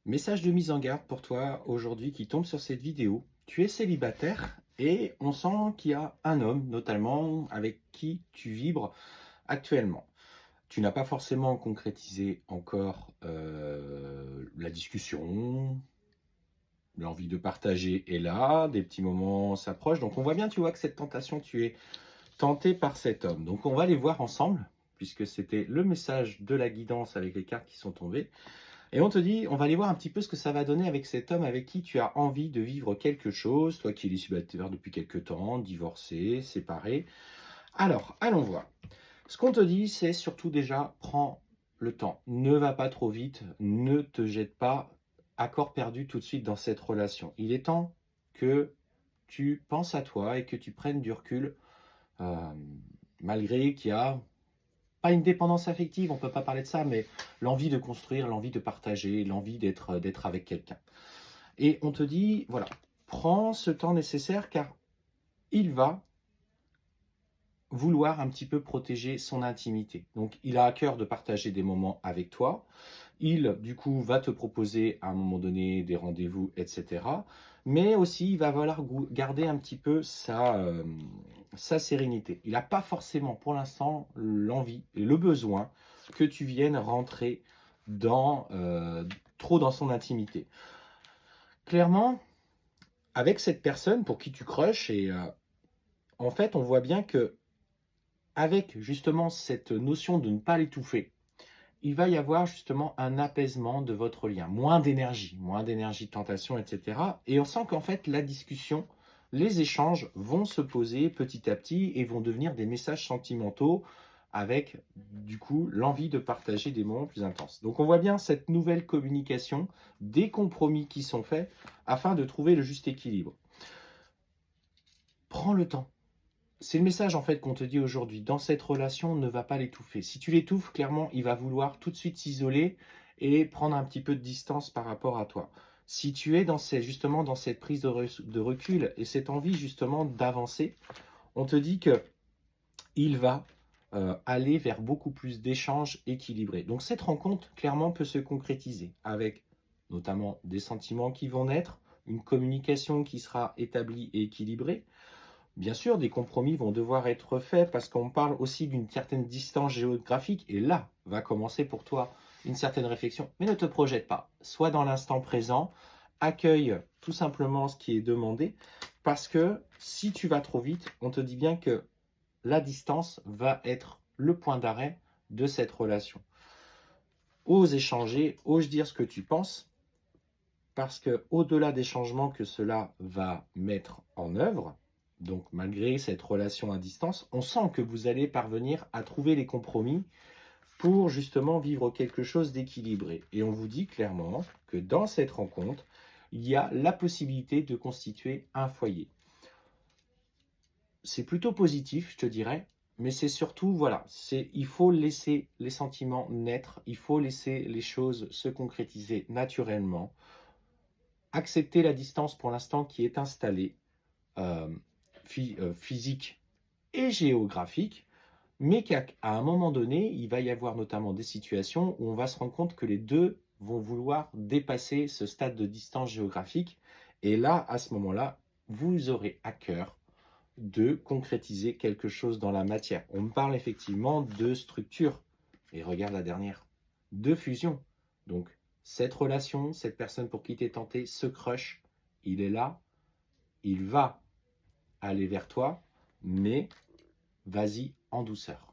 Message de mise en garde pour toi aujourd'hui qui tombe sur cette vidéo. Tu es célibataire et on sent qu'il y a un homme notamment avec qui tu vibres actuellement. Tu n'as pas forcément concrétisé encore la discussion, l'envie de partager est là, des petits moments s'approchent. Donc on voit bien, tu vois, que cette tentation, tu es tenté par cet homme. Donc on va les voir ensemble, puisque c'était le message de la guidance avec les cartes qui sont tombées. Et on te dit, on va aller voir un petit peu ce que ça va donner avec cet homme avec qui tu as envie de vivre quelque chose, toi qui es célibataire depuis quelque temps, divorcé, séparé. Alors, allons voir. Ce qu'on te dit, c'est surtout déjà, prends le temps. Ne va pas trop vite, ne te jette pas à corps perdu tout de suite dans cette relation. Il est temps que tu penses à toi et que tu prennes du recul, euh, malgré qu'il y a pas une dépendance affective, on ne peut pas parler de ça, mais l'envie de construire, l'envie de partager, l'envie d'être avec quelqu'un. Et on te dit, voilà, prends ce temps nécessaire car il va vouloir un petit peu protéger son intimité. Donc, il a à cœur de partager des moments avec toi. Il, du coup, va te proposer à un moment donné des rendez-vous, etc. Mais aussi, il va vouloir garder un petit peu sa sérénité. Il n'a pas forcément, pour l'instant, l'envie et le besoin que tu viennes rentrer trop dans son intimité. Clairement, avec cette personne pour qui tu crushes, en fait, on voit bien que avec justement cette notion de ne pas l'étouffer, il va y avoir justement un apaisement de votre lien, moins d'énergie de tentation, etc. Et on sent qu'en fait, la discussion, les échanges vont se poser petit à petit et vont devenir des messages sentimentaux avec, du coup, l'envie de partager des moments plus intenses. Donc on voit bien cette nouvelle communication, des compromis qui sont faits afin de trouver le juste équilibre. Prends le temps. C'est le message en fait qu'on te dit aujourd'hui. Dans cette relation, ne va pas l'étouffer. Si tu l'étouffes, clairement, il va vouloir tout de suite s'isoler et prendre un petit peu de distance par rapport à toi. Si tu es justement dans cette prise de recul et cette envie justement d'avancer, on te dit que il va aller vers beaucoup plus d'échanges équilibrés. Donc cette rencontre, clairement, peut se concrétiser avec notamment des sentiments qui vont naître, une communication qui sera établie et équilibrée. Bien sûr, des compromis vont devoir être faits parce qu'on parle aussi d'une certaine distance géographique et là va commencer pour toi une certaine réflexion. Mais ne te projette pas, sois dans l'instant présent, accueille tout simplement ce qui est demandé parce que si tu vas trop vite, on te dit bien que la distance va être le point d'arrêt de cette relation. Ose échanger, ose dire ce que tu penses parce que au-delà des changements que cela va mettre en œuvre, donc malgré cette relation à distance, on sent que vous allez parvenir à trouver les compromis pour justement vivre quelque chose d'équilibré. Et on vous dit clairement que dans cette rencontre, il y a la possibilité de constituer un foyer. C'est plutôt positif, je te dirais, mais c'est surtout, voilà, il faut laisser les sentiments naître, il faut laisser les choses se concrétiser naturellement, accepter la distance pour l'instant qui est installée, euh, physique et géographique, mais qu'à un moment donné, il va y avoir notamment des situations où on va se rendre compte que les deux vont vouloir dépasser ce stade de distance géographique. Et là, à ce moment-là, vous aurez à cœur de concrétiser quelque chose dans la matière. On me parle effectivement de structure. Et regarde la dernière, de fusion. Donc, cette relation, cette personne pour qui tu es tenté, ce crush, il est là, il va aller vers toi, mais vas-y en douceur.